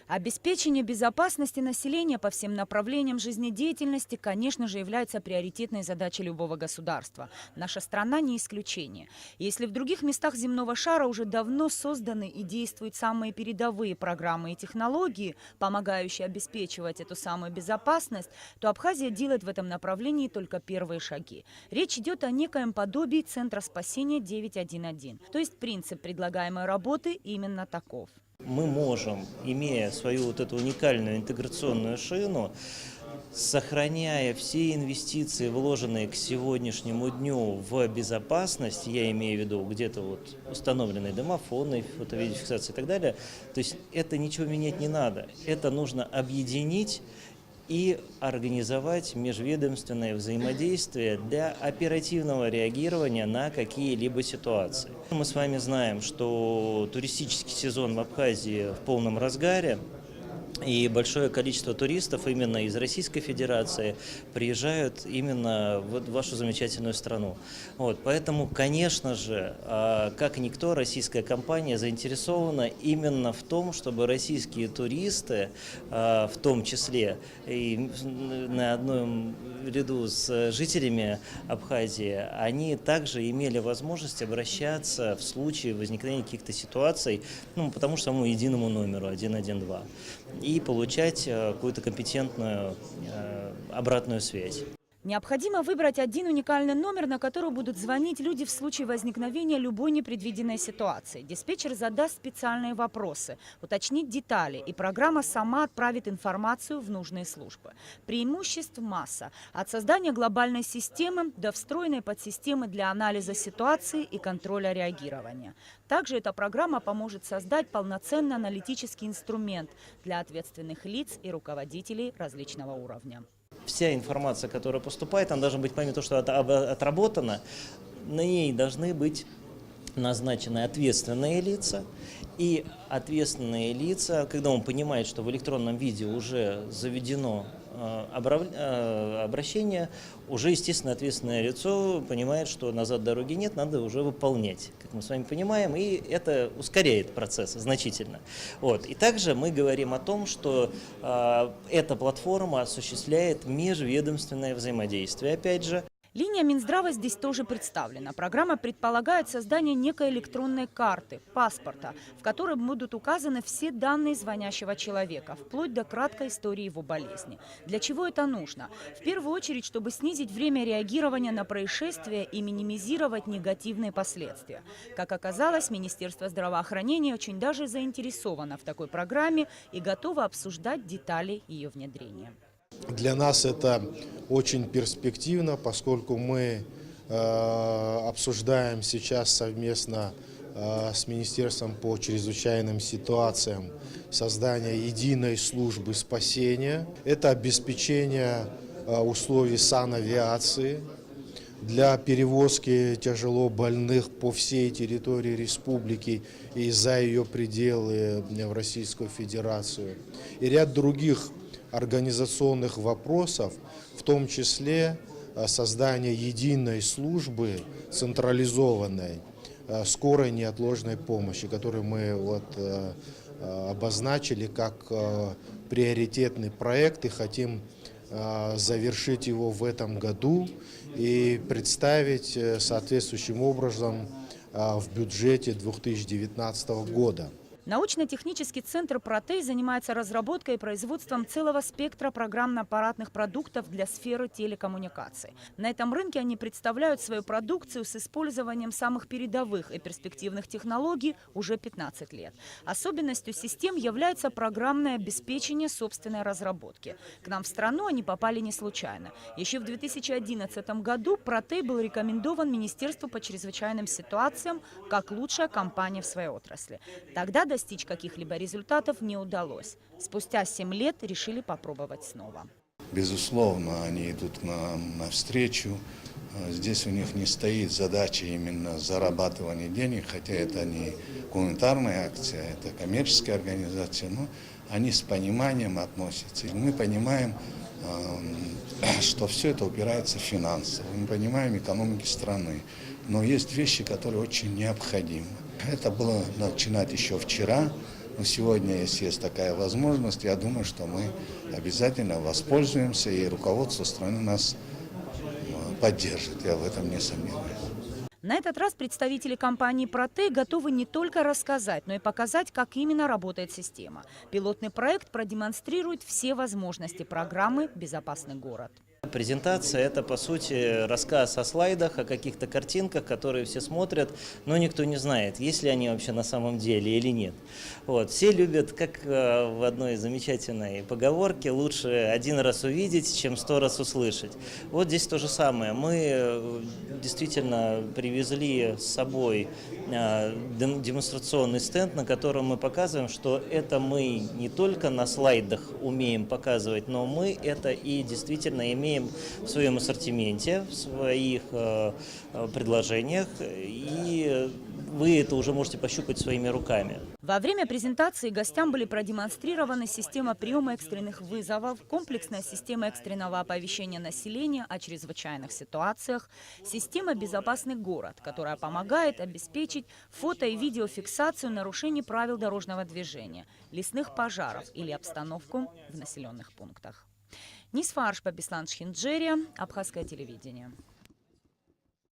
Обеспечение безопасности населения по всем направлениям жизнедеятельности, конечно же, является приоритетной задачей любого государства. Наша страна не исключение. Если в других местах земного шара уже давно созданы и действуют самые передовые программы и технологии, помогающие обеспечивать эту самую безопасность, то Абхазия делает в этом направлении только первые шаги. Речь идет о некоем подобии Центра спасения 911. То есть принцип предлагаемой работы именно таков. Мы можем, имея свою вот эту уникальную интеграционную шину, сохраняя все инвестиции, вложенные к сегодняшнему дню в безопасность, я имею в виду где-то вот установленные домофоны, фотовидеофиксация и так далее, то есть это ничего менять не надо, это нужно объединить и организовать межведомственное взаимодействие для оперативного реагирования на какие-либо ситуации. Мы с вами знаем, что туристический сезон в Абхазии в полном разгаре, и большое количество туристов именно из Российской Федерации приезжают именно в вашу замечательную страну. Поэтому, конечно же, как никто, российская компания заинтересована именно в том, чтобы российские туристы, в том числе и на одном ряду с жителями Абхазии, они также имели возможность обращаться в случае возникновения каких-то ситуаций, по тому же самому единому номеру 112. И получать какую-то компетентную обратную связь. Необходимо выбрать один уникальный номер, на который будут звонить люди в случае возникновения любой непредвиденной ситуации. Диспетчер задаст специальные вопросы, уточнит детали, и программа сама отправит информацию в нужные службы. Преимуществ масса. От создания глобальной системы до встроенной подсистемы для анализа ситуации и контроля реагирования. Также эта программа поможет создать полноценный аналитический инструмент для ответственных лиц и руководителей различного уровня. Вся информация, которая поступает, она должна быть, помимо того, что отработана, на ней должны быть назначены ответственные лица. И ответственные лица, когда он понимает, что в электронном виде уже заведено обращение, уже, естественно, ответственное лицо понимает, что назад дороги нет, надо уже выполнять, как мы с вами понимаем, и это ускоряет процесс значительно. И также мы говорим о том, что эта платформа осуществляет межведомственное взаимодействие, опять же. Линия Минздрава здесь тоже представлена. Программа предполагает создание некой электронной карты, паспорта, в которой будут указаны все данные звонящего человека, вплоть до краткой истории его болезни. Для чего это нужно? В первую очередь, чтобы снизить время реагирования на происшествия и минимизировать негативные последствия. Как оказалось, Министерство здравоохранения очень даже заинтересовано в такой программе и готово обсуждать детали ее внедрения. Для нас это очень перспективно, поскольку мы обсуждаем сейчас совместно с Министерством по чрезвычайным ситуациям создание единой службы спасения. Это обеспечение условий санавиации для перевозки тяжело больных по всей территории республики и за ее пределы в Российскую Федерацию. И ряд других организационных вопросов, в том числе создание единой службы централизованной скорой неотложной помощи, которую мы обозначили как приоритетный проект и хотим завершить его в этом году и представить соответствующим образом в бюджете 2019 года. Научно-технический центр «Протей» занимается разработкой и производством целого спектра программно-аппаратных продуктов для сферы телекоммуникаций. На этом рынке они представляют свою продукцию с использованием самых передовых и перспективных технологий уже 15 лет. Особенностью систем является программное обеспечение собственной разработки. К нам в страну они попали не случайно. Еще в 2011 году «Протей» был рекомендован Министерству по чрезвычайным ситуациям как лучшая компания в своей отрасли. Тогда достичь каких-либо результатов не удалось. Спустя 7 лет решили попробовать снова. Безусловно, они идут навстречу. Здесь у них не стоит задача именно зарабатывания денег, хотя это не гуманитарная акция, это коммерческая организация, но они с пониманием относятся. И мы понимаем, что все это упирается в финансы, мы понимаем экономики страны, но есть вещи, которые очень необходимы. Это было начинать еще вчера, Но сегодня, если есть такая возможность, я думаю, что мы обязательно воспользуемся, и руководство страны нас поддержит, я в этом не сомневаюсь. На этот раз представители компании «Протей» готовы не только рассказать, но и показать, как именно работает система. Пилотный проект продемонстрирует все возможности программы «Безопасный город». Презентация – это, по сути, рассказ о слайдах, о каких-то картинках, которые все смотрят, но никто не знает, есть ли они вообще на самом деле или нет. Вот. Все любят, как в одной замечательной поговорке, лучше один раз увидеть, чем 100 раз услышать. Вот здесь то же самое. Мы действительно привезли с собой демонстрационный стенд, на котором мы показываем, что это мы не только на слайдах умеем показывать, но мы это и действительно имеем в своем ассортименте, в своих предложениях, и вы это уже можете пощупать своими руками. Во время презентации гостям были продемонстрированы система приема экстренных вызовов, комплексная система экстренного оповещения населения о чрезвычайных ситуациях, система «Безопасный город», которая помогает обеспечить фото- и видеофиксацию нарушений правил дорожного движения, лесных пожаров или обстановку в населенных пунктах. Нисфа Аршпа, Беслан Шхинджерия, Абхазское телевидение.